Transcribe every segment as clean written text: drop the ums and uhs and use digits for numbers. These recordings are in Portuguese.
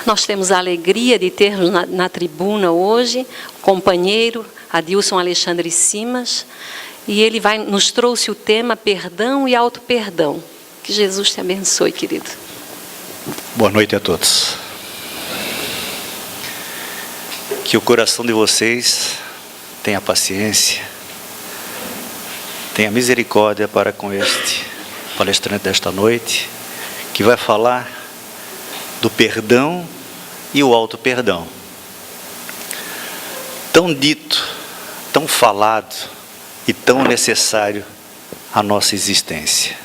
Nós temos a alegria de ter na tribuna hoje o companheiro Adilson Alexandre Simas, e ele nos trouxe o tema perdão e auto-perdão. Que Jesus te abençoe, querido. Boa noite a todos. Que o coração de vocês tenha paciência, tenha misericórdia para com este palestrante desta noite, que vai falar do perdão e o auto-perdão. Tão dito, tão falado e tão necessário à nossa existência.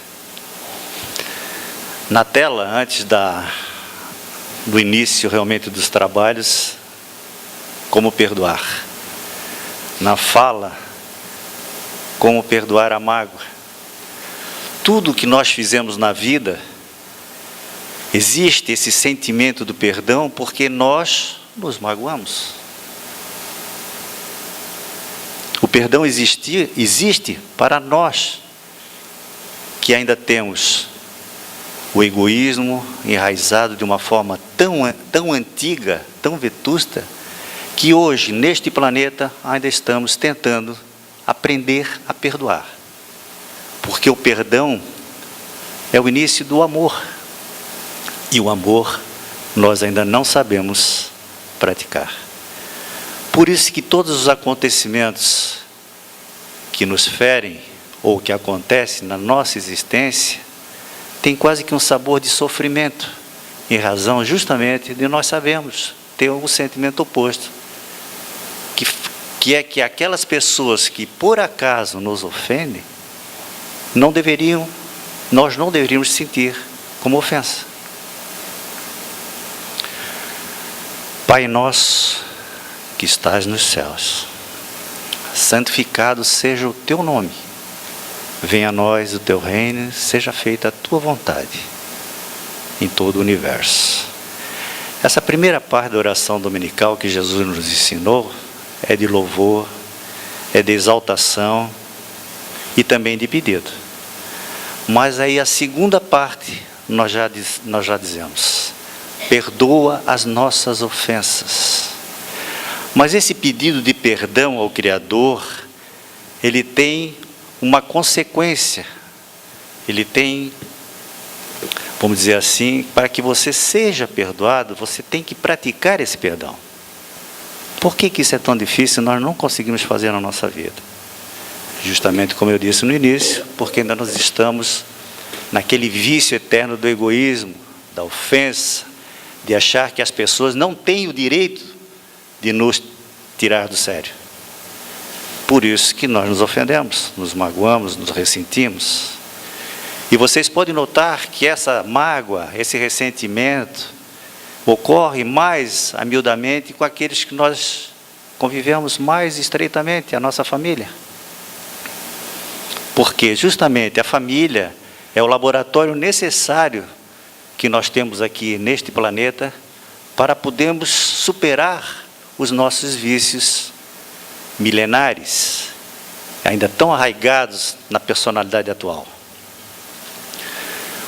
Na tela, antes do início realmente dos trabalhos, como perdoar. Na fala, como perdoar a mágoa. Tudo que nós fizemos na vida, existe esse sentimento do perdão porque nós nos magoamos. O perdão existe para nós que ainda temos o egoísmo enraizado de uma forma tão antiga, tão vetusta, que hoje, neste planeta, ainda estamos tentando aprender a perdoar. Porque o perdão é o início do amor. E o amor nós ainda não sabemos praticar. Por isso que todos os acontecimentos que nos ferem, ou que acontecem na nossa existência, tem quase que um sabor de sofrimento, em razão justamente de nós sabemos ter um sentimento oposto, que é que aquelas pessoas que por acaso nos ofendem, nós não deveríamos sentir como ofensa. Pai nosso que estás nos céus, santificado seja o teu nome. Venha a nós o teu reino, seja feita a tua vontade em todo o universo. Essa primeira parte da oração dominical que Jesus nos ensinou é de louvor, é de exaltação e também de pedido. Mas aí a segunda parte nós já dizemos: perdoa as nossas ofensas. Mas esse pedido de perdão ao Criador, ele tem uma consequência, ele tem, vamos dizer assim, para que você seja perdoado, você tem que praticar esse perdão. Por que isso é tão difícil? Nós não conseguimos fazer na nossa vida. Justamente como eu disse no início, porque ainda nós estamos naquele vício eterno do egoísmo, da ofensa, de achar que as pessoas não têm o direito de nos tirar do sério. Por isso que nós nos ofendemos, nos magoamos, nos ressentimos. E vocês podem notar que essa mágoa, esse ressentimento, ocorre mais amiudamente com aqueles que nós convivemos mais estreitamente, a nossa família. Porque justamente a família é o laboratório necessário que nós temos aqui neste planeta para podermos superar os nossos vícios milenares, ainda tão arraigados na personalidade atual.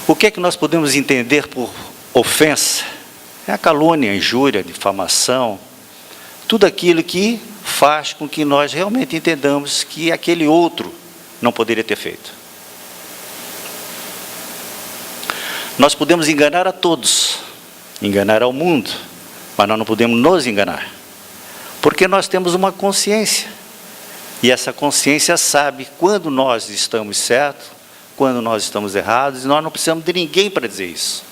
O que é que nós podemos entender por ofensa? É a calúnia, a injúria, a difamação, tudo aquilo que faz com que nós realmente entendamos que aquele outro não poderia ter feito. Nós podemos enganar a todos, enganar ao mundo, mas nós não podemos nos enganar. Porque nós temos uma consciência, e essa consciência sabe quando nós estamos certos, quando nós estamos errados, e nós não precisamos de ninguém para dizer isso.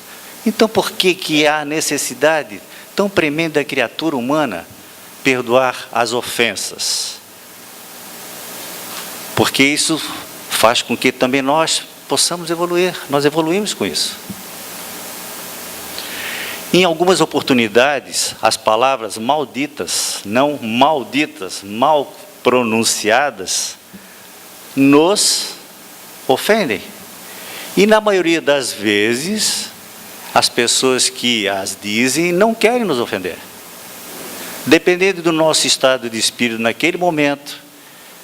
Então por que há necessidade tão premente da criatura humana perdoar as ofensas? Porque isso faz com que também nós possamos evoluir, nós evoluímos com isso. Em algumas oportunidades, as palavras malditas, não malditas, mal pronunciadas, nos ofendem. E na maioria das vezes, as pessoas que as dizem não querem nos ofender. Dependendo do nosso estado de espírito naquele momento,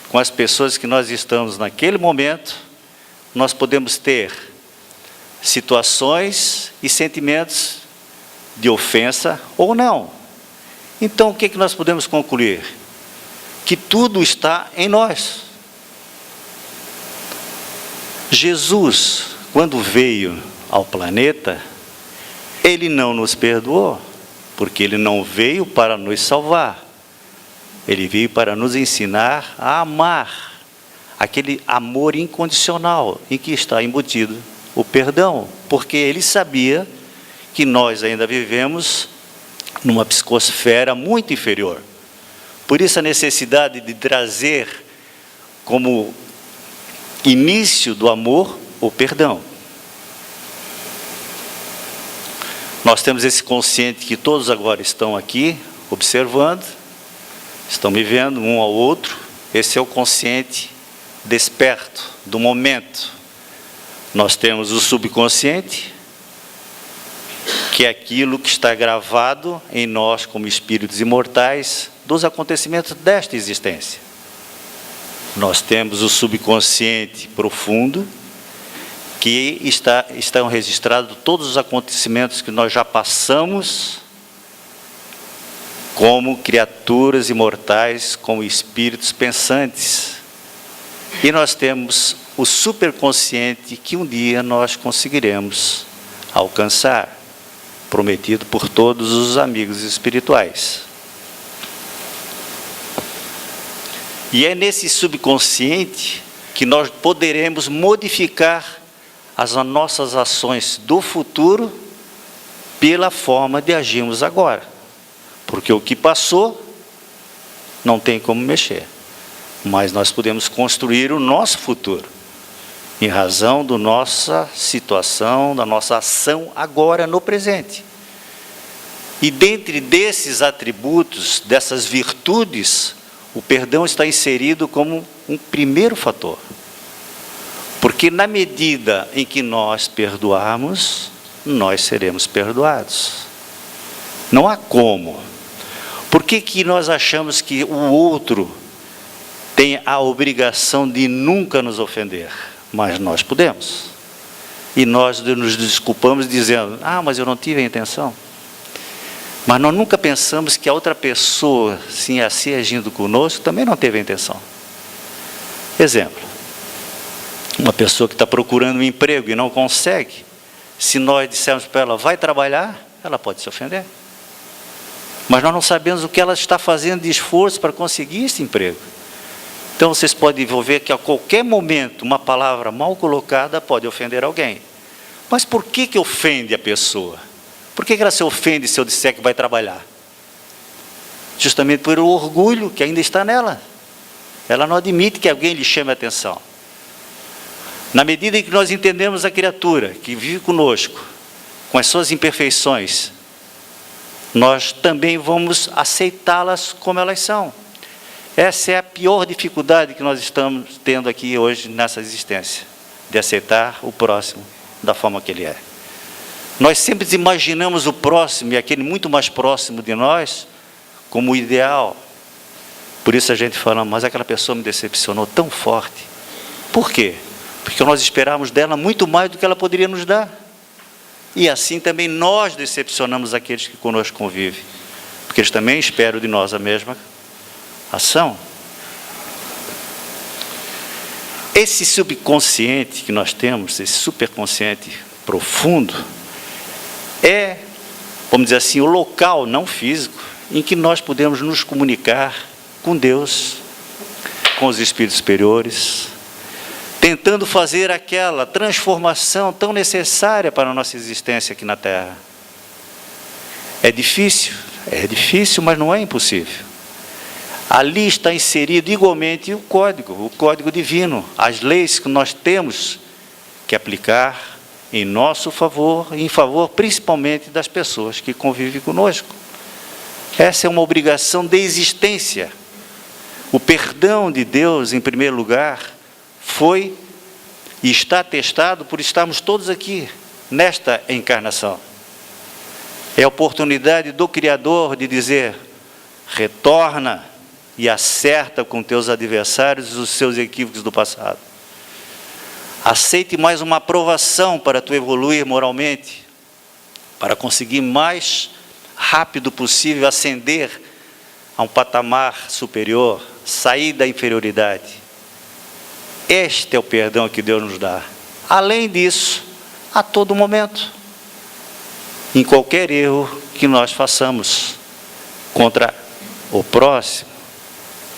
com as pessoas que nós estamos naquele momento, nós podemos ter situações e sentimentos de ofensa ou não. Então, o que nós podemos concluir? Que tudo está em nós. Jesus, quando veio ao planeta, Ele não nos perdoou, porque Ele não veio para nos salvar. Ele veio para nos ensinar a amar, aquele amor incondicional em que está embutido o perdão, porque Ele sabia que nós ainda vivemos numa psicosfera muito inferior. Por isso a necessidade de trazer como início do amor o perdão. Nós temos esse consciente que todos agora estão aqui observando, estão me vendo um ao outro. Esse é o consciente desperto do momento. Nós temos o subconsciente, que é aquilo que está gravado em nós como espíritos imortais dos acontecimentos desta existência. Nós temos o subconsciente profundo, que estão registrados todos os acontecimentos que nós já passamos como criaturas imortais, como espíritos pensantes. E nós temos o superconsciente que um dia nós conseguiremos alcançar, prometido por todos os amigos espirituais. E é nesse subconsciente que nós poderemos modificar as nossas ações do futuro pela forma de agirmos agora. Porque o que passou não tem como mexer, mas nós podemos construir o nosso futuro em razão da nossa situação, da nossa ação agora no presente. E dentre desses atributos, dessas virtudes, o perdão está inserido como um primeiro fator. Porque na medida em que nós perdoarmos, nós seremos perdoados. Não há como. Por que nós achamos que o outro tem a obrigação de nunca nos ofender? Mas nós podemos. E nós nos desculpamos dizendo, mas eu não tive a intenção. Mas nós nunca pensamos que a outra pessoa, sim, assim agindo conosco, também não teve a intenção. Exemplo. Uma pessoa que está procurando um emprego e não consegue, se nós dissermos para ela, vai trabalhar, ela pode se ofender. Mas nós não sabemos o que ela está fazendo de esforço para conseguir esse emprego. Então vocês podem ver que a qualquer momento, uma palavra mal colocada pode ofender alguém. Mas por que ofende a pessoa? Por que ela se ofende se eu disser que vai trabalhar? Justamente por o orgulho que ainda está nela. Ela não admite que alguém lhe chame a atenção. Na medida em que nós entendemos a criatura que vive conosco, com as suas imperfeições, nós também vamos aceitá-las como elas são. Essa é a pior dificuldade que nós estamos tendo aqui hoje nessa existência, de aceitar o próximo da forma que ele é. Nós sempre imaginamos o próximo, e aquele muito mais próximo de nós, como o ideal. Por isso a gente fala, mas aquela pessoa me decepcionou tão forte. Por quê? Porque nós esperávamos dela muito mais do que ela poderia nos dar. E assim também nós decepcionamos aqueles que conosco convivem. Porque eles também esperam de nós a mesma ação. Esse subconsciente que nós temos, esse superconsciente profundo, é, vamos dizer assim, o local não físico em que nós podemos nos comunicar com Deus, com os espíritos superiores, tentando fazer aquela transformação tão necessária para a nossa existência aqui na Terra. É difícil, mas não é impossível. Ali está inserido igualmente o código divino, as leis que nós temos que aplicar em nosso favor, e em favor principalmente das pessoas que convivem conosco. Essa é uma obrigação de existência. O perdão de Deus, em primeiro lugar, foi e está atestado por estarmos todos aqui, nesta encarnação. É a oportunidade do Criador de dizer, retorna e acerta com teus adversários os seus equívocos do passado. Aceite mais uma aprovação para tu evoluir moralmente. para conseguir mais rápido possível ascender a um patamar superior, sair da inferioridade. Este é o perdão que Deus nos dá. Além disso, a todo momento, em qualquer erro que nós façamos contra o próximo,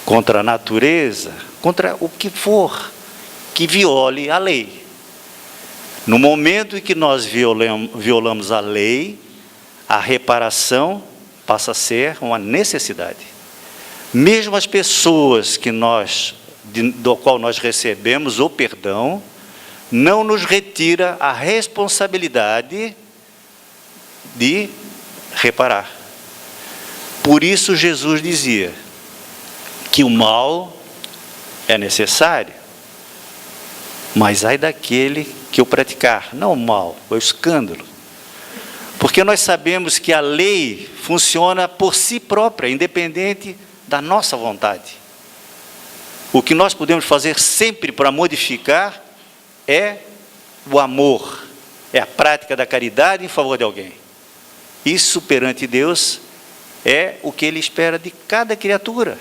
contra a natureza, contra o que for que viole a lei. No momento em que nós violamos a lei, a reparação passa a ser uma necessidade. Mesmo as pessoas do qual nós recebemos o perdão, não nos retira a responsabilidade de reparar. Por isso Jesus dizia que o mal é necessário, mas ai daquele que o praticar, não o mal, o escândalo. Porque nós sabemos que a lei funciona por si própria, independente da nossa vontade. O que nós podemos fazer sempre para modificar é o amor, é a prática da caridade em favor de alguém. Isso perante Deus é o que Ele espera de cada criatura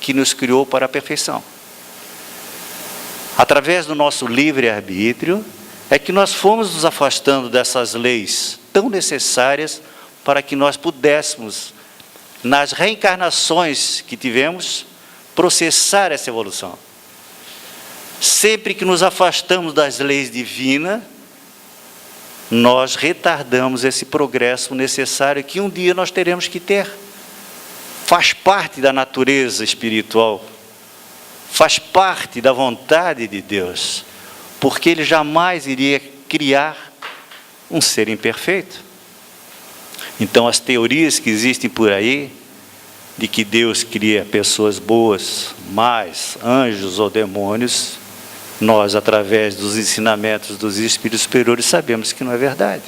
que nos criou para a perfeição. Através do nosso livre-arbítrio, é que nós fomos nos afastando dessas leis tão necessárias para que nós pudéssemos, nas reencarnações que tivemos, processar essa evolução. Sempre que nos afastamos das leis divinas, nós retardamos esse progresso necessário que um dia nós teremos que ter. Faz parte da natureza espiritual, faz parte da vontade de Deus, porque Ele jamais iria criar um ser imperfeito. Então, as teorias que existem por aí, de que Deus cria pessoas boas, más, anjos ou demônios, nós, através dos ensinamentos dos espíritos superiores, sabemos que não é verdade.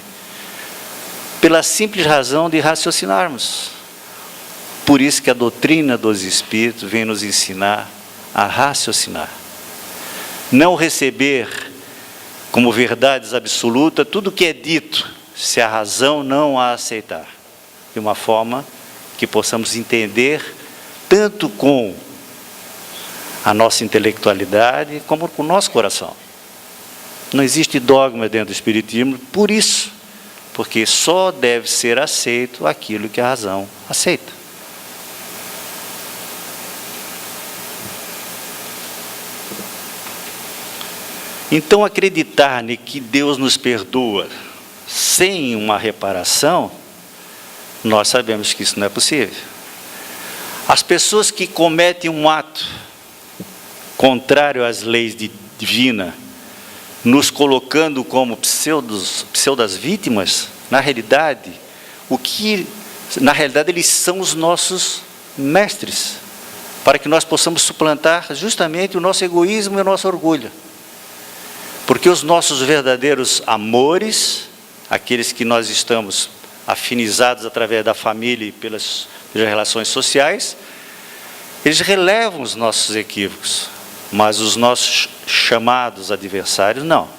Pela simples razão de raciocinarmos. Por isso que a doutrina dos espíritos vem nos ensinar a raciocinar. Não receber como verdades absolutas tudo que é dito, se a razão não a aceitar. De uma forma que possamos entender, tanto com a nossa intelectualidade, como com o nosso coração. Não existe dogma dentro do Espiritismo, por isso, porque só deve ser aceito aquilo que a razão aceita. Então, acreditar que Deus nos perdoa sem uma reparação, nós sabemos que isso não é possível. As pessoas que cometem um ato contrário às leis divinas, nos colocando como pseudas vítimas, na realidade, eles são os nossos mestres, para que nós possamos suplantar justamente o nosso egoísmo e o nosso orgulho. Porque os nossos verdadeiros amores, aqueles que nós estamos afinizados através da família e pelas relações sociais, eles relevam os nossos equívocos, mas os nossos chamados adversários não.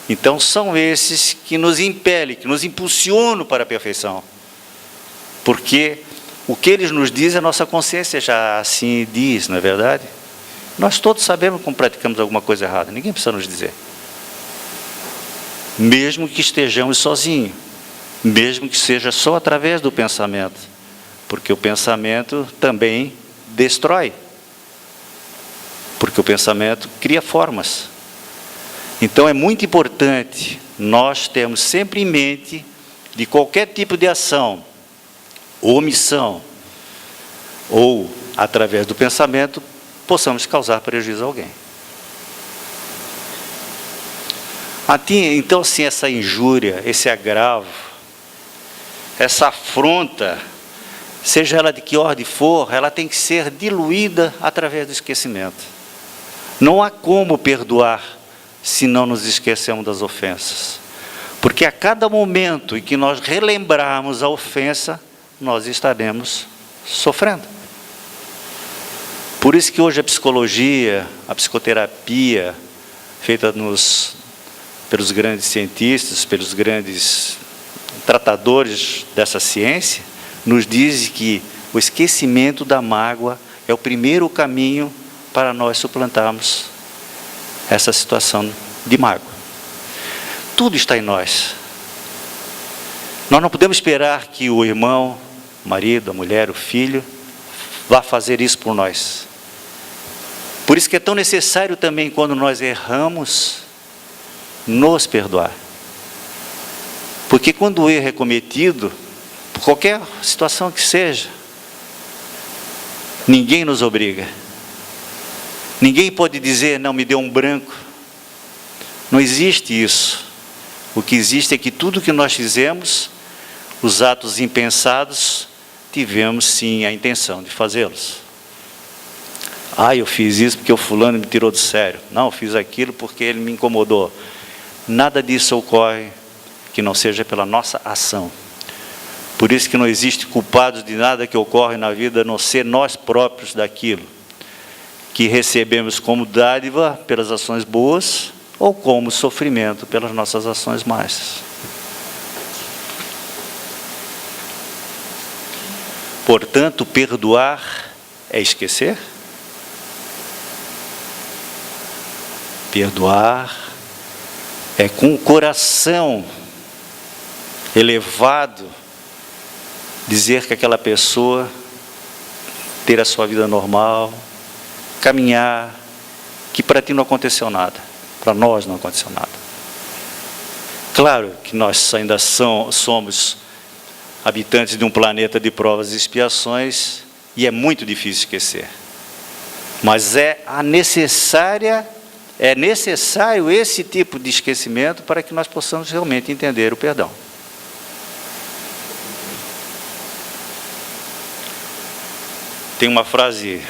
Então são esses que nos impelem, que nos impulsionam para a perfeição. Porque o que eles nos dizem, a nossa consciência já assim diz, não é verdade? Nós todos sabemos como praticamos alguma coisa errada, ninguém precisa nos dizer. Mesmo que estejamos sozinhos, mesmo que seja só através do pensamento, porque o pensamento também destrói, porque o pensamento cria formas. Então é muito importante nós termos sempre em mente de qualquer tipo de ação, omissão, ou através do pensamento, possamos causar prejuízo a alguém. Então, assim, essa injúria, esse agravo, essa afronta, seja ela de que ordem for, ela tem que ser diluída através do esquecimento. Não há como perdoar se não nos esquecemos das ofensas. Porque a cada momento em que nós relembrarmos a ofensa, nós estaremos sofrendo. Por isso que hoje a psicologia, a psicoterapia, feita pelos grandes cientistas, pelos grandes tratadores dessa ciência nos dizem que o esquecimento da mágoa é o primeiro caminho para nós suplantarmos essa situação de mágoa. Tudo está em nós. Nós não podemos esperar que o irmão, o marido, a mulher, o filho, vá fazer isso por nós. Por isso que é tão necessário também, quando nós erramos, nos perdoar. Porque quando o erro é cometido, por qualquer situação que seja, ninguém nos obriga. Ninguém pode dizer, não, me deu um branco. Não existe isso. O que existe é que tudo que nós fizemos, os atos impensados, tivemos sim a intenção de fazê-los. Eu fiz isso porque o fulano me tirou do sério. Não, eu fiz aquilo porque ele me incomodou. Nada disso ocorre que não seja pela nossa ação. Por isso que não existe culpados de nada que ocorre na vida, a não ser nós próprios daquilo que recebemos como dádiva pelas ações boas ou como sofrimento pelas nossas ações más. Portanto, perdoar é esquecer? Perdoar é com o coração elevado dizer que aquela pessoa ter a sua vida normal, caminhar, que para ti não aconteceu nada, para nós não aconteceu nada. Claro que nós ainda somos habitantes de um planeta de provas e expiações e é muito difícil esquecer. Mas é necessário esse tipo de esquecimento para que nós possamos realmente entender o perdão. Tem uma frase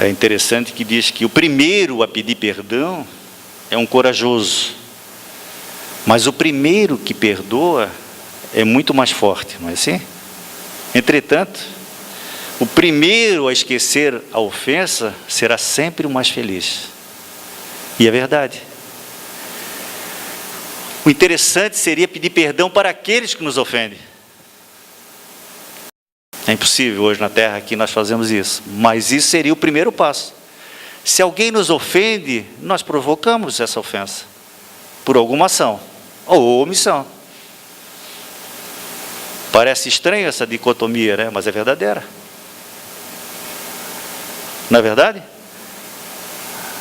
interessante que diz que o primeiro a pedir perdão é um corajoso, mas o primeiro que perdoa é muito mais forte, não é assim? Entretanto, o primeiro a esquecer a ofensa será sempre o mais feliz. E é verdade. O interessante seria pedir perdão para aqueles que nos ofendem. É impossível hoje na Terra que nós fazemos isso, mas isso seria o primeiro passo. Se alguém nos ofende, nós provocamos essa ofensa por alguma ação ou omissão. Parece estranho essa dicotomia, né? Mas é verdadeira. Não é verdade?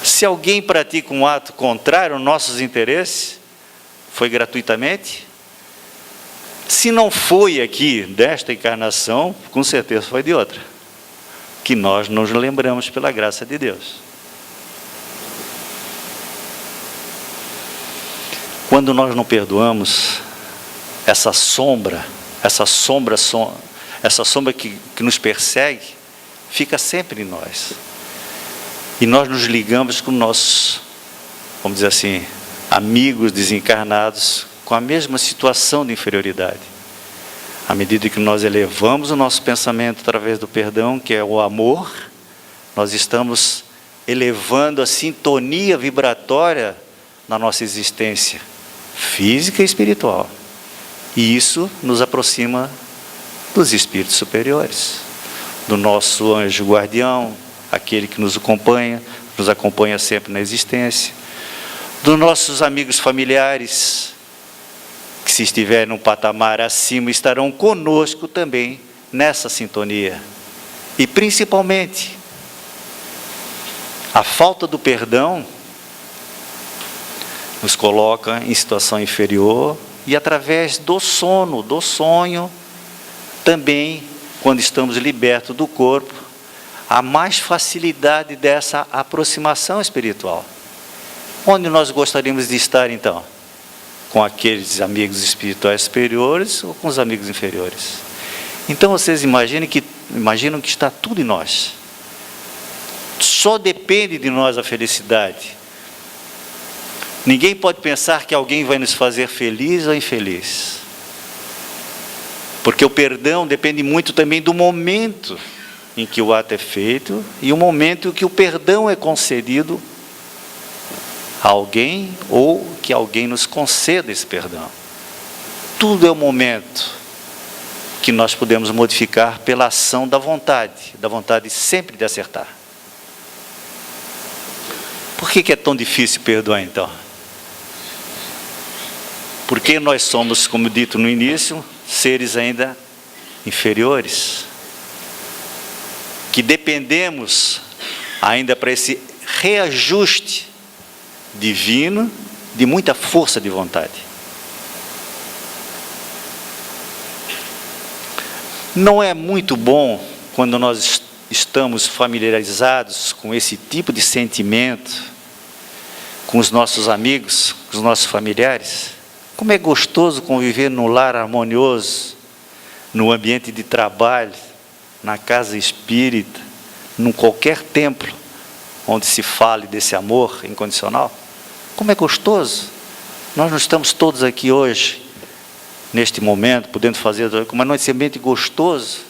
Se alguém pratica um ato contrário aos nossos interesses, foi gratuitamente. Se não foi aqui desta encarnação, com certeza foi de outra, que nós nos lembramos pela graça de Deus. Quando nós não perdoamos, essa sombra que nos persegue, fica sempre em nós. E nós nos ligamos com nossos, vamos dizer assim, amigos desencarnados, com a mesma situação de inferioridade. À medida que nós elevamos o nosso pensamento através do perdão, que é o amor, nós estamos elevando a sintonia vibratória na nossa existência física e espiritual. E isso nos aproxima dos espíritos superiores, do nosso anjo guardião, aquele que nos acompanha sempre na existência, dos nossos amigos familiares, que se estiverem num patamar acima, estarão conosco também nessa sintonia. E principalmente, a falta do perdão nos coloca em situação inferior e através do sono, do sonho, também, quando estamos libertos do corpo, há mais facilidade dessa aproximação espiritual. Onde nós gostaríamos de estar então? Com aqueles amigos espirituais superiores ou com os amigos inferiores? Então vocês imaginam que está tudo em nós. Só depende de nós a felicidade. Ninguém pode pensar que alguém vai nos fazer feliz ou infeliz. Porque o perdão depende muito também do momento em que o ato é feito e o momento em que o perdão é concedido a alguém ou que alguém nos conceda esse perdão. tudo é o momento que nós podemos modificar pela ação da vontade sempre de acertar. Por que é tão difícil perdoar então? Porque nós somos, como dito no início, seres ainda inferiores, que dependemos ainda para esse reajuste divino de muita força de vontade. Não é muito bom quando nós estamos familiarizados com esse tipo de sentimento, com os nossos amigos, com os nossos familiares. Como é gostoso conviver num lar harmonioso, no ambiente de trabalho, na casa espírita, num qualquer templo, onde se fale desse amor incondicional. Como é gostoso. Nós não estamos todos aqui hoje, neste momento, podendo fazer uma noite ambiente gostoso,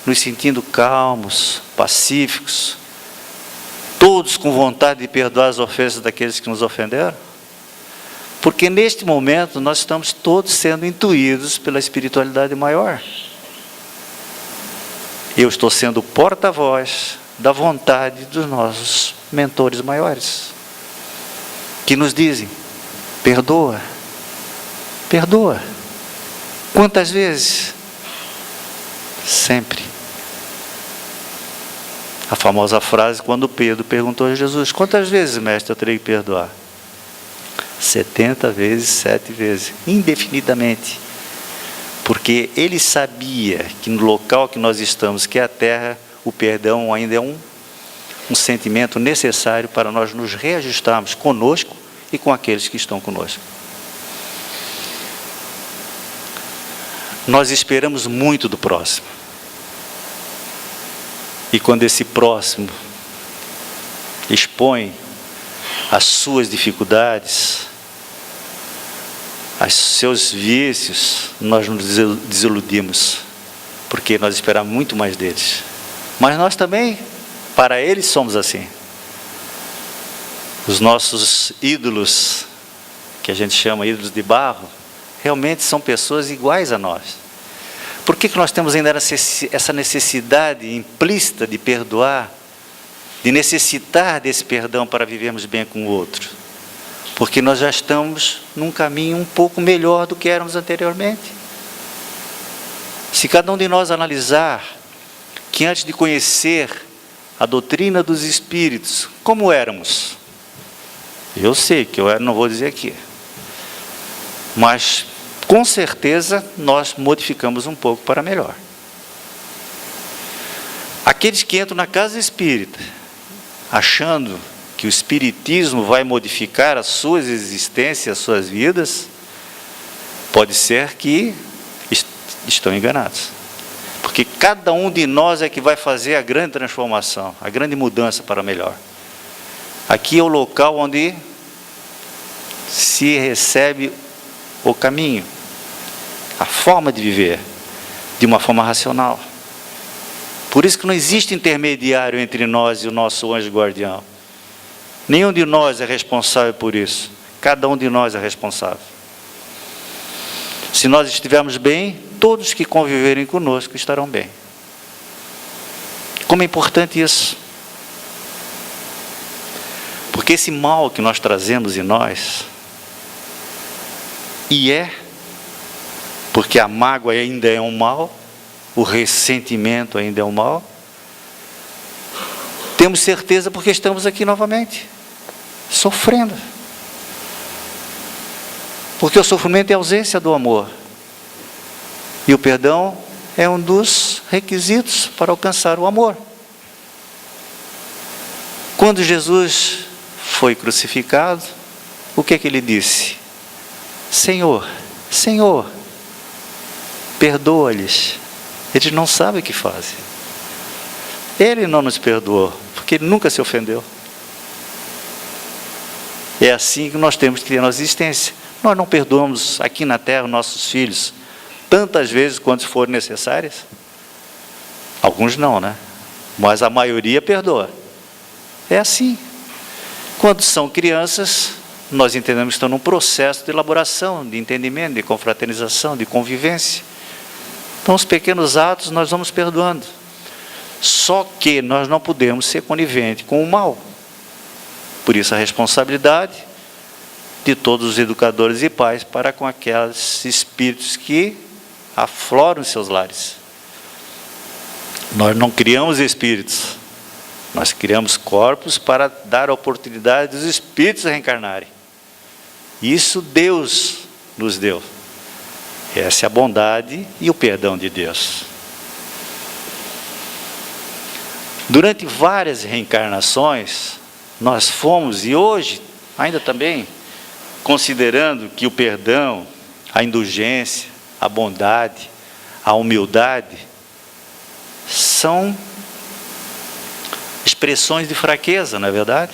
nos sentindo calmos, pacíficos, todos com vontade de perdoar as ofensas daqueles que nos ofenderam. Porque neste momento nós estamos todos sendo intuídos pela espiritualidade maior. Eu estou sendo porta-voz da vontade dos nossos mentores maiores, que nos dizem: perdoa, perdoa. Quantas vezes? Sempre. A famosa frase quando Pedro perguntou a Jesus: quantas vezes, mestre, eu terei que perdoar? 70 vezes, 7 vezes, indefinidamente. Porque ele sabia que no local que nós estamos, que é a terra, o perdão ainda é um sentimento necessário para nós nos reajustarmos conosco e com aqueles que estão conosco. Nós esperamos muito do próximo. E quando esse próximo expõe as suas dificuldades, os seus vícios, nós nos desiludimos, porque nós esperamos muito mais deles. Mas nós também, para eles, somos assim. Os nossos ídolos, que a gente chama ídolos de barro, realmente são pessoas iguais a nós. Por que nós temos ainda essa necessidade implícita de perdoar, de necessitar desse perdão para vivermos bem com o outro? Porque nós já estamos num caminho um pouco melhor do que éramos anteriormente. Se cada um de nós analisar que antes de conhecer a doutrina dos Espíritos, como éramos? Eu sei que eu era, não vou dizer aqui. Mas, com certeza, nós modificamos um pouco para melhor. Aqueles que entram na casa espírita, achando que o Espiritismo vai modificar as suas existências, as suas vidas, pode ser que estão enganados. Porque cada um de nós é que vai fazer a grande transformação, a grande mudança para melhor. Aqui é o local onde se recebe o caminho, a forma de viver, de uma forma racional. Por isso que não existe intermediário entre nós e o nosso anjo guardião. Nenhum de nós é responsável por isso. Cada um de nós é responsável. Se nós estivermos bem, todos que conviverem conosco estarão bem. Como é importante isso. Porque esse mal que nós trazemos em nós, porque a mágoa ainda é um mal, o ressentimento ainda é um mal, temos certeza porque estamos aqui novamente, sofrendo. Porque o sofrimento é a ausência do amor. E o perdão é um dos requisitos para alcançar o amor. Quando Jesus foi crucificado, o que é que ele disse? Senhor, Senhor, perdoa-lhes. Eles não sabem o que fazem. Ele não nos perdoou, porque ele nunca se ofendeu. É assim que nós temos que ter a nossa existência. Nós não perdoamos aqui na terra nossos filhos tantas vezes quanto forem necessárias. Alguns não, né? Mas a maioria perdoa. É assim. Quando são crianças, nós entendemos que estão num processo de elaboração, de entendimento, de confraternização, de convivência. Então, os pequenos atos nós vamos perdoando. Só que nós não podemos ser coniventes com o mal. Por isso, a responsabilidade de todos os educadores e pais para com aqueles espíritos que afloram seus lares. Nós não criamos espíritos, nós criamos corpos para dar a oportunidade dos espíritos reencarnarem. Isso Deus nos deu. Essa é a bondade e o perdão de Deus. Durante várias reencarnações, nós fomos, e hoje ainda também, considerando que o perdão, a indulgência, a bondade, a humildade, são expressões de fraqueza, não é verdade?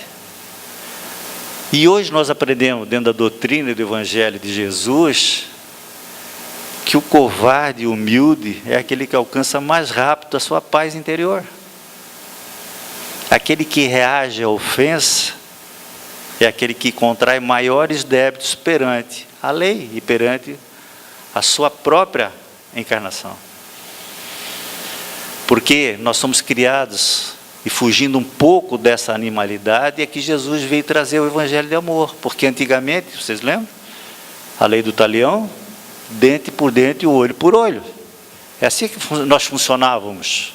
E hoje nós aprendemos, dentro da doutrina do Evangelho de Jesus, que o covarde e humilde é aquele que alcança mais rápido a sua paz interior. Aquele que reage à ofensa é aquele que contrai maiores débitos perante a lei e perante a sua própria encarnação. Porque nós somos criados, e fugindo um pouco dessa animalidade, é que Jesus veio trazer o Evangelho de amor. Porque antigamente, vocês lembram? A lei do talião, dente por dente e olho por olho. É assim que nós funcionávamos.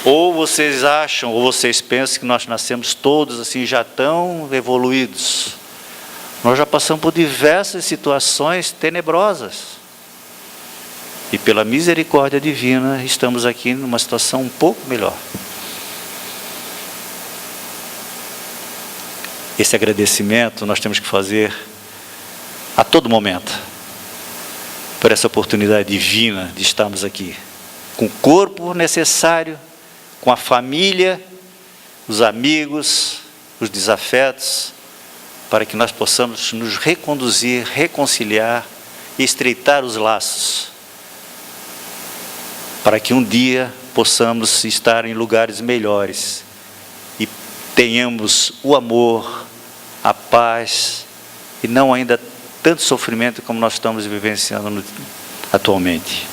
Ou vocês acham, ou vocês pensam que nós nascemos todos assim já tão evoluídos. Nós já passamos por diversas situações tenebrosas. E pela misericórdia divina, estamos aqui numa situação um pouco melhor. Esse agradecimento nós temos que fazer a todo momento, por essa oportunidade divina de estarmos aqui, com o corpo necessário, com a família, os amigos, os desafetos, para que nós possamos nos reconduzir, reconciliar e estreitar os laços, para que um dia possamos estar em lugares melhores e tenhamos o amor, a paz e não ainda tanto sofrimento como nós estamos vivenciando atualmente.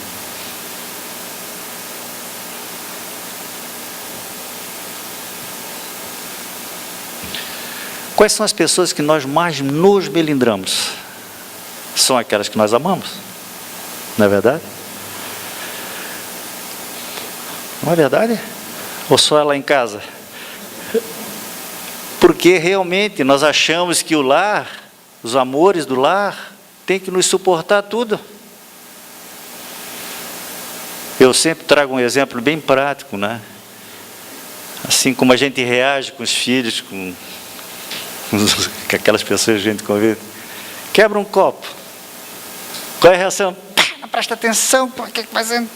Quais são as pessoas que nós mais nos melindramos? São aquelas que nós amamos, não é verdade? Não é verdade? Ou só lá em casa? Porque realmente nós achamos que o lar, os amores do lar, tem que nos suportar tudo. Eu sempre trago um exemplo bem prático, né? Assim como a gente reage com os filhos, com aquelas pessoas que a gente convida. Quebra um copo. Qual é a reação? Não presta atenção, por que fazendo?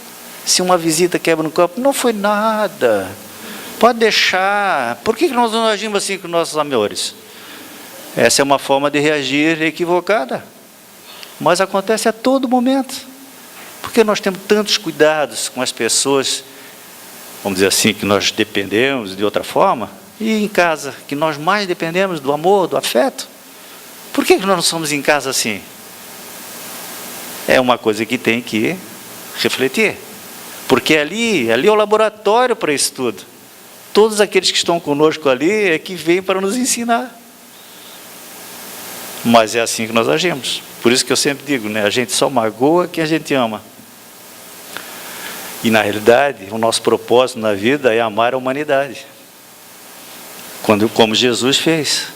Se uma visita quebra um copo, não foi nada. Pode deixar. Por que nós não agimos assim com nossos amores? Essa é uma forma de reagir equivocada. Mas acontece a todo momento. Porque nós temos tantos cuidados com as pessoas, vamos dizer assim, que nós dependemos de outra forma, e em casa, que nós mais dependemos do amor, do afeto. Por que nós não somos em casa assim? É uma coisa que tem que refletir. Porque ali é o laboratório para isso tudo. Todos aqueles que estão conosco ali é que vêm para nos ensinar. Mas é assim que nós agimos. Por isso que eu sempre digo, né? A gente só magoa quem a gente ama. E na realidade, o nosso propósito na vida é amar a humanidade. Como Jesus fez.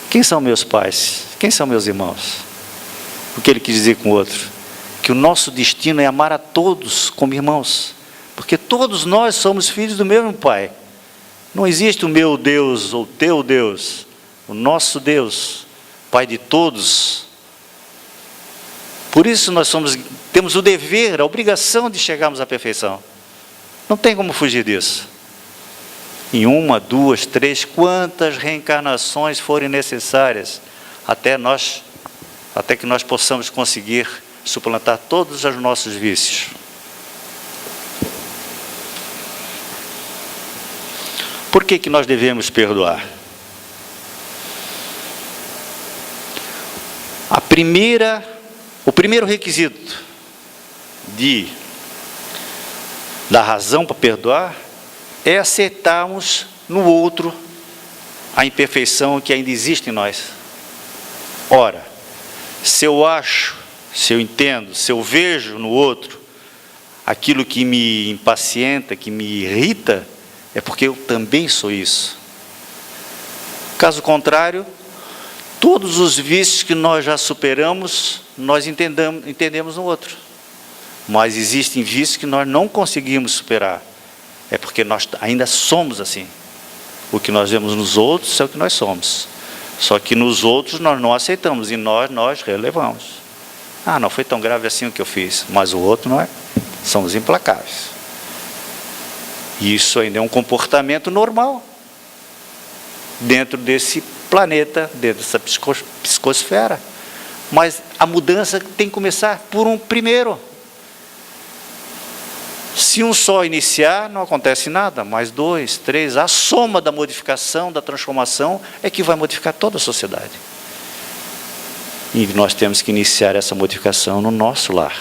Quem são meus pais? Quem são meus irmãos? O que ele quis dizer com o outro? Que o nosso destino é amar a todos como irmãos. Porque todos nós somos filhos do mesmo Pai. Não existe o meu Deus ou o teu Deus. O nosso Deus, Pai de todos. Por isso nós temos o dever, a obrigação de chegarmos à perfeição. Não tem como fugir disso. Em 1, 2, 3, quantas reencarnações forem necessárias até que nós possamos conseguir suplantar todos os nossos vícios. Por que nós devemos perdoar? o primeiro requisito da razão para perdoar é aceitarmos no outro a imperfeição que ainda existe em nós. Ora, se eu acho, se eu entendo, se eu vejo no outro aquilo que me impacienta, que me irrita, é porque eu também sou isso. Caso contrário, todos os vícios que nós já superamos, nós entendemos no outro. Mas existem vícios que nós não conseguimos superar. É porque nós ainda somos assim. O que nós vemos nos outros é o que nós somos. Só que nos outros nós não aceitamos e nós relevamos. Ah, não foi tão grave assim o que eu fiz, mas o outro não é. Somos implacáveis. E isso ainda é um comportamento normal dentro desse planeta, dentro dessa psicosfera. Mas a mudança tem que começar por um primeiro. Se um só iniciar, não acontece nada, mas 2, 3, a soma da modificação, da transformação, é que vai modificar toda a sociedade. E nós temos que iniciar essa modificação no nosso lar.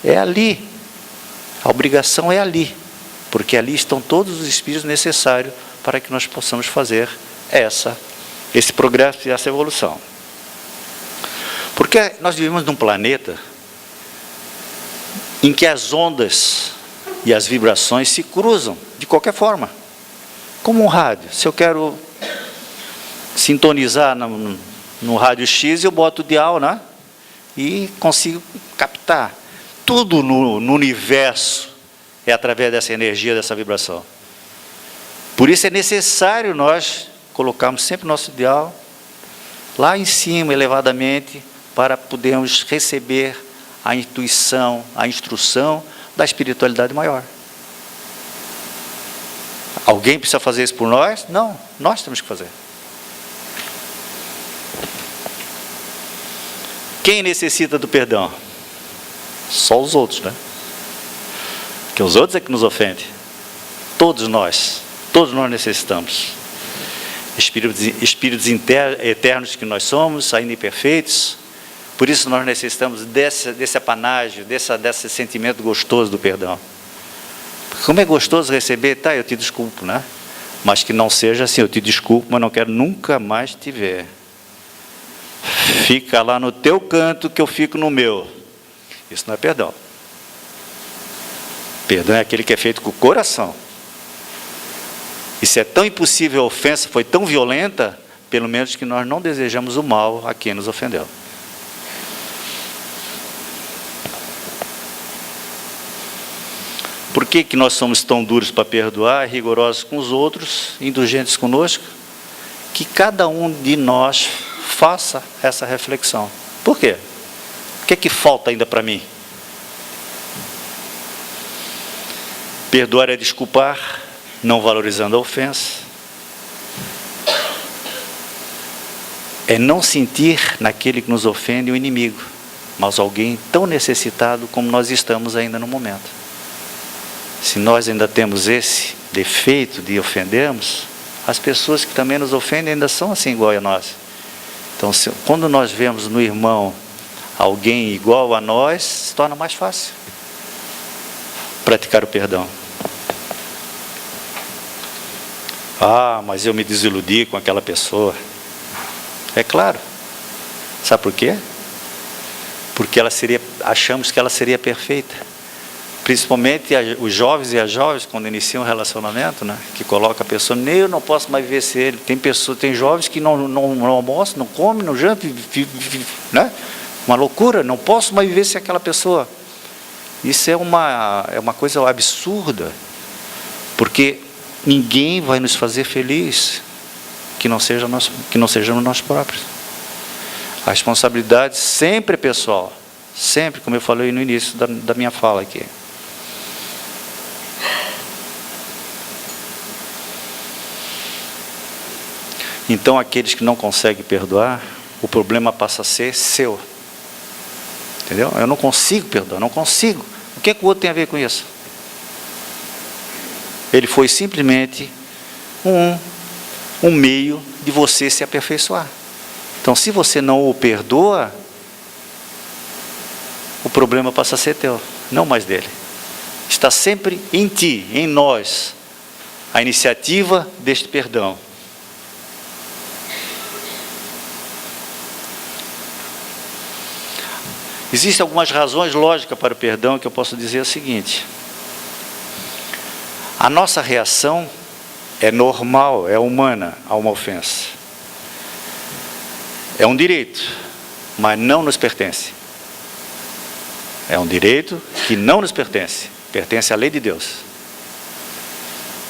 É ali, a obrigação é ali, porque ali estão todos os espíritos necessários para que nós possamos fazer esse progresso e essa evolução. Porque nós vivemos num planeta em que as ondas e as vibrações se cruzam de qualquer forma. Como um rádio. Se eu quero sintonizar no rádio X, eu boto o dial, né? E consigo captar. Tudo no universo é através dessa energia, dessa vibração. Por isso é necessário nós colocarmos sempre o nosso dial lá em cima, elevadamente, para podermos receber a intuição, a instrução da espiritualidade maior. Alguém precisa fazer isso por nós? Não, nós temos que fazer. Quem necessita do perdão? Só os outros, né? Porque os outros é que nos ofendem. Todos nós necessitamos. Espíritos eternos que nós somos, ainda imperfeitos. Por isso nós necessitamos desse apanágio, desse sentimento gostoso do perdão. Porque como é gostoso receber, tá, eu te desculpo, né? Mas que não seja assim, eu te desculpo, mas não quero nunca mais te ver. Fica lá no teu canto que eu fico no meu. Isso não é perdão. Perdão é aquele que é feito com o coração. E se é tão impossível a ofensa, foi tão violenta, pelo menos que nós não desejamos o mal a quem nos ofendeu. Por que nós somos tão duros para perdoar, rigorosos com os outros, indulgentes conosco? Que cada um de nós faça essa reflexão. Por quê? O que é que falta ainda para mim? Perdoar é desculpar, não valorizando a ofensa. É não sentir naquele que nos ofende o inimigo, mas alguém tão necessitado como nós estamos ainda no momento. Se nós ainda temos esse defeito de ofendermos, as pessoas que também nos ofendem ainda são assim igual a nós. Então, quando nós vemos no irmão alguém igual a nós, se torna mais fácil praticar o perdão. Ah, mas eu me desiludi com aquela pessoa. É claro. Sabe por quê? Porque achamos que ela seria perfeita. Principalmente os jovens e as jovens, quando iniciam um relacionamento, né, que coloca a pessoa, nem eu não posso mais viver sem ele. Tem jovens que não almoçam, não comem, não jantam, né? Uma loucura, não posso mais viver sem aquela pessoa. Isso é uma coisa absurda, porque ninguém vai nos fazer feliz que não sejamos nós próprios. A responsabilidade sempre é pessoal, sempre, como eu falei no início da minha fala aqui. Então, aqueles que não conseguem perdoar, o problema passa a ser seu. Entendeu? Eu não consigo perdoar, não consigo. O que é que o outro tem a ver com isso? Ele foi simplesmente um meio de você se aperfeiçoar. Então, se você não o perdoa, o problema passa a ser teu, não mais dele. Está sempre em ti, em nós, a iniciativa deste perdão. Existem algumas razões lógicas para o perdão que eu posso dizer o seguinte: a nossa reação é normal, é humana a uma ofensa. É um direito, mas não nos pertence. É um direito que não nos pertence, pertence à lei de Deus.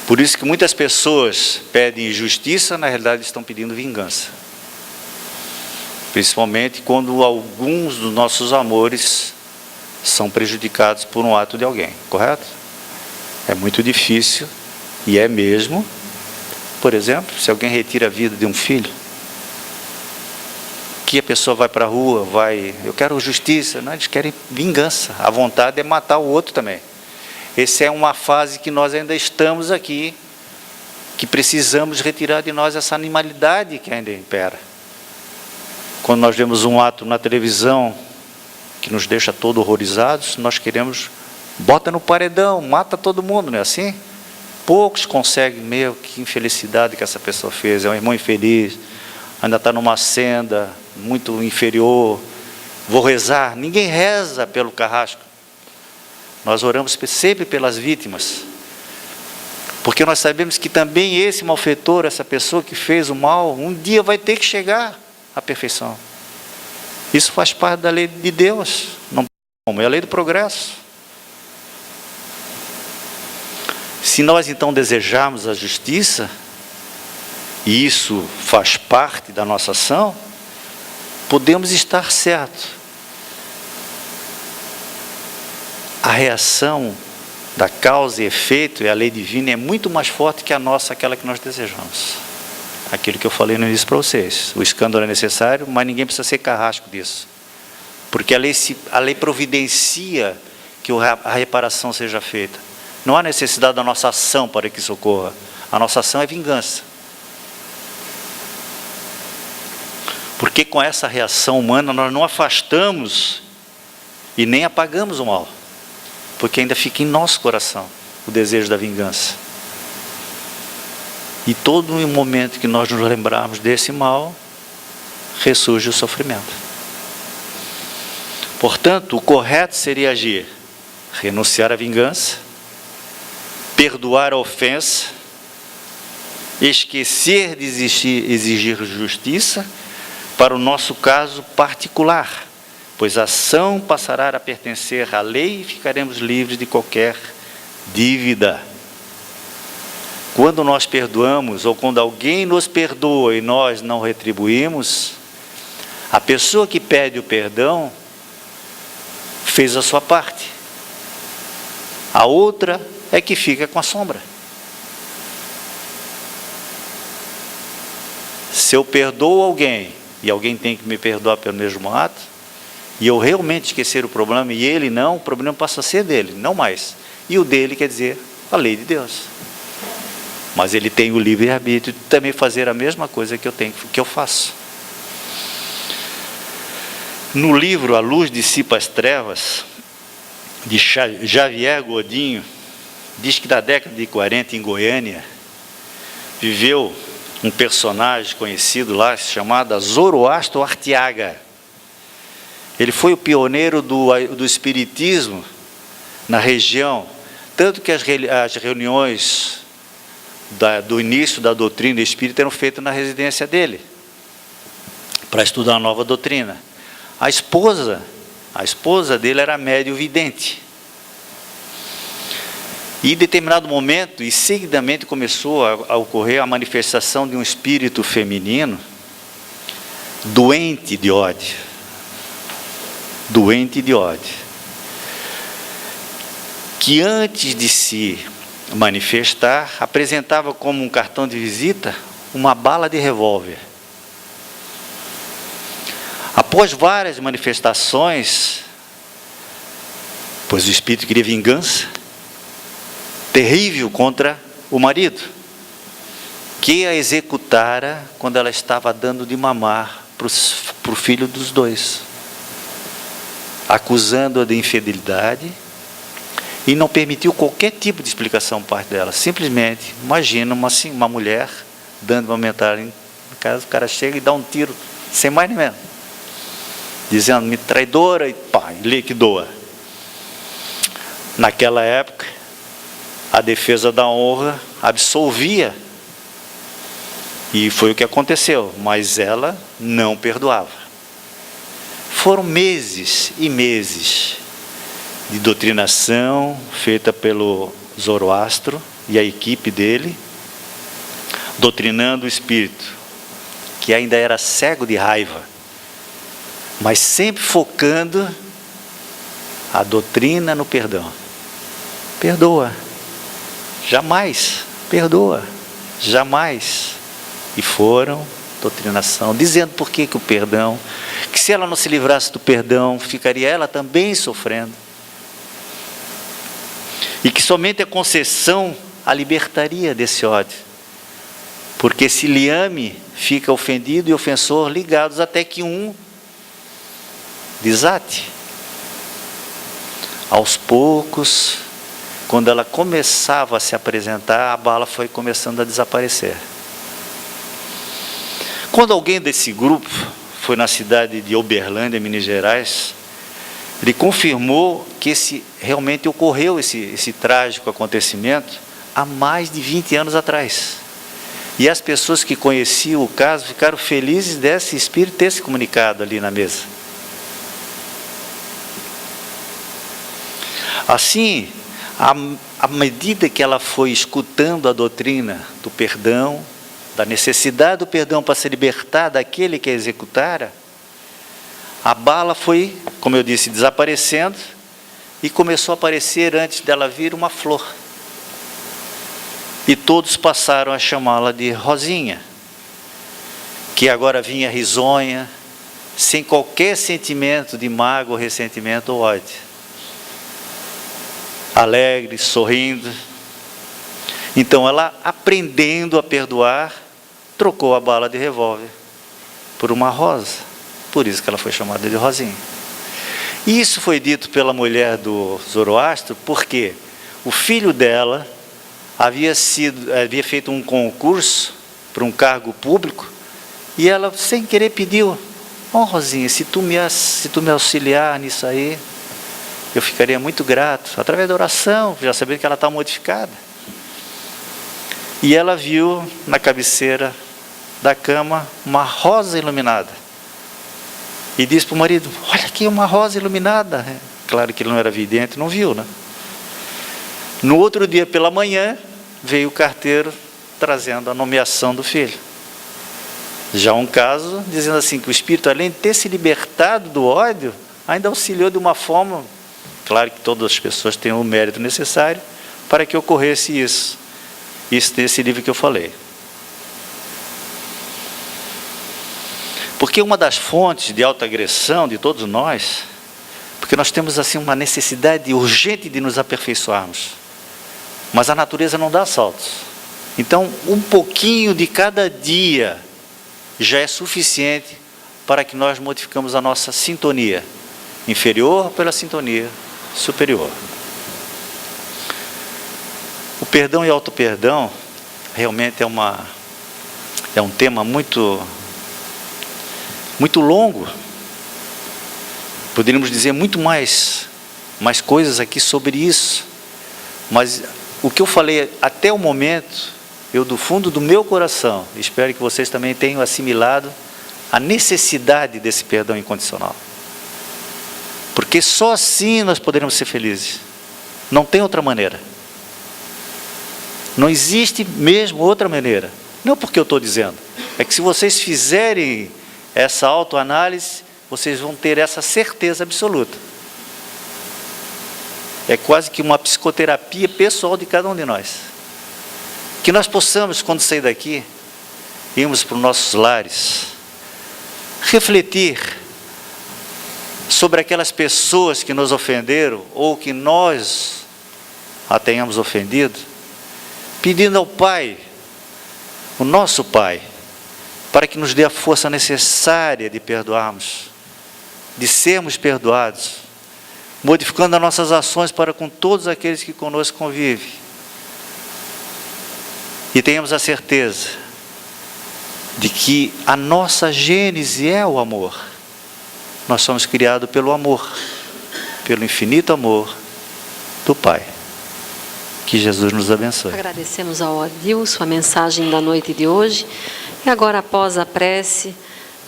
Por isso que muitas pessoas pedem justiça, na realidade estão pedindo vingança. Principalmente quando alguns dos nossos amores são prejudicados por um ato de alguém, correto? É muito difícil, e é mesmo, por exemplo, se alguém retira a vida de um filho, que a pessoa vai para a rua, eu quero justiça, não, eles querem vingança, a vontade é matar o outro também. Essa é uma fase que nós ainda estamos aqui, que precisamos retirar de nós essa animalidade que ainda impera. Quando nós vemos um ato na televisão que nos deixa todos horrorizados, nós queremos, bota no paredão, mata todo mundo, não é assim? Poucos conseguem, que infelicidade que essa pessoa fez, é um irmão infeliz, ainda está numa senda muito inferior, vou rezar. Ninguém reza pelo carrasco. Nós oramos sempre pelas vítimas, porque nós sabemos que também esse malfeitor, essa pessoa que fez o mal, um dia vai ter que chegar à perfeição. Isso faz parte da lei de Deus, não é a lei do progresso. Se nós então desejarmos a justiça, e isso faz parte da nossa ação, podemos estar certos. A reação da causa e efeito e a lei divina é muito mais forte que a nossa, aquela que nós desejamos. Aquilo que eu falei no início para vocês. O escândalo é necessário, mas ninguém precisa ser carrasco disso. Porque a lei providencia que a reparação seja feita. Não há necessidade da nossa ação para que isso ocorra. A nossa ação é vingança. Porque com essa reação humana nós não afastamos e nem apagamos o mal. Porque ainda fica em nosso coração o desejo da vingança. E todo momento que nós nos lembrarmos desse mal, ressurge o sofrimento. Portanto, o correto seria agir, renunciar à vingança, perdoar a ofensa, esquecer de exigir justiça, para o nosso caso particular, pois a ação passará a pertencer à lei e ficaremos livres de qualquer dívida. Quando nós perdoamos, ou quando alguém nos perdoa e nós não retribuímos, a pessoa que pede o perdão fez a sua parte. A outra é que fica com a sombra. Se eu perdoo alguém, e alguém tem que me perdoar pelo mesmo ato, e eu realmente esquecer o problema, e ele não, o problema passa a ser dele, não mais. E o dele quer dizer a lei de Deus. Mas ele tem o livre-arbítrio de também fazer a mesma coisa que eu faço. No livro A Luz Dissipa as Trevas, de Javier Godinho, diz que na década de 40, em Goiânia, viveu um personagem conhecido lá, chamado Zoroastro Arteaga. Ele foi o pioneiro do espiritismo na região, tanto que as reuniões do início da doutrina espírita eram feitas na residência dele, para estudar a nova doutrina. A esposa dele era médium vidente. E em determinado momento, e seguidamente começou a ocorrer a manifestação de um espírito feminino doente de ódio. Doente de ódio. Que antes de se manifestar, apresentava como um cartão de visita uma bala de revólver. Após várias manifestações, pois o espírito queria vingança terrível contra o marido, que a executara quando ela estava dando de mamar para o filho dos dois. acusando-a de infidelidade, e não permitiu qualquer tipo de explicação por parte dela. Simplesmente, imagina uma mulher dando uma mensagem em casa, o cara chega e dá um tiro, sem mais nem menos, dizendo, me traidora, e pá, liquidou-a. Naquela época, a defesa da honra absolvia, e foi o que aconteceu, mas ela não perdoava. Foram meses e meses de doutrinação feita pelo Zoroastro e a equipe dele, doutrinando o espírito, que ainda era cego de raiva, mas sempre focando a doutrina no perdão. Perdoa, jamais, perdoa, jamais. E foram doutrinação, dizendo por que o perdão, que se ela não se livrasse do perdão, ficaria ela também sofrendo. E que somente a concessão a libertaria desse ódio. Porque esse liame fica ofendido e ofensor ligados até que um desate. Aos poucos, quando ela começava a se apresentar, a bala foi começando a desaparecer. Quando alguém desse grupo foi na cidade de Uberlândia, Minas Gerais, ele confirmou que realmente ocorreu esse trágico acontecimento há mais de 20 anos atrás. E as pessoas que conheciam o caso ficaram felizes desse espírito ter se comunicado ali na mesa. Assim, à medida que ela foi escutando a doutrina do perdão, da necessidade do perdão para se libertar daquele que a executara, a bala foi, como eu disse, desaparecendo, e começou a aparecer, antes dela vir, uma flor. E todos passaram a chamá-la de Rosinha, que agora vinha risonha, sem qualquer sentimento de mágoa, ressentimento ou ódio. Alegre, sorrindo. Então ela, aprendendo a perdoar, trocou a bala de revólver por uma rosa. Por isso que ela foi chamada de Rosinha. E isso foi dito pela mulher do Zoroastro, porque o filho dela havia feito um concurso para um cargo público, e ela, sem querer, pediu, Rosinha, se tu me auxiliar nisso aí, eu ficaria muito grato, através da oração, já sabendo que ela está modificada. E ela viu na cabeceira da cama uma rosa iluminada. E disse para o marido, olha aqui uma rosa iluminada. Claro que ele não era vidente, não viu, né? No outro dia pela manhã, veio o carteiro trazendo a nomeação do filho. Já um caso, dizendo assim, que o espírito, além de ter se libertado do ódio, ainda auxiliou de uma forma, claro que todas as pessoas têm o mérito necessário, para que ocorresse isso. Isso desse livro que eu falei. Porque uma das fontes de autoagressão de todos nós, porque nós temos assim uma necessidade urgente de nos aperfeiçoarmos, mas a natureza não dá saltos. Então, um pouquinho de cada dia já é suficiente para que nós modificamos a nossa sintonia inferior pela sintonia superior. O perdão e o auto-perdão realmente é um tema muito longo. Poderíamos dizer muito mais coisas aqui sobre isso, mas o que eu falei até o momento, eu do fundo do meu coração, espero que vocês também tenham assimilado a necessidade desse perdão incondicional, porque só assim nós poderemos ser felizes, não tem outra maneira, não existe mesmo outra maneira. Não porque eu estou dizendo, é que se vocês fizerem essa autoanálise, vocês vão ter essa certeza absoluta. É quase que uma psicoterapia pessoal de cada um de nós. Que nós possamos, quando sair daqui, irmos para os nossos lares, refletir sobre aquelas pessoas que nos ofenderam, ou que nós a tenhamos ofendido, pedindo ao Pai, o nosso Pai, para que nos dê a força necessária de perdoarmos, de sermos perdoados, modificando as nossas ações para com todos aqueles que conosco convivem. E tenhamos a certeza de que a nossa gênese é o amor. Nós somos criados pelo amor, pelo infinito amor do Pai. Que Jesus nos abençoe. Agradecemos ao Adilson a mensagem da noite de hoje. E agora, após a prece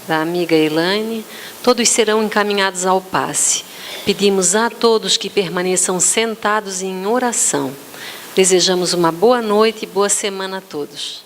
da amiga Elaine, todos serão encaminhados ao passe. Pedimos a todos que permaneçam sentados em oração. Desejamos uma boa noite e boa semana a todos.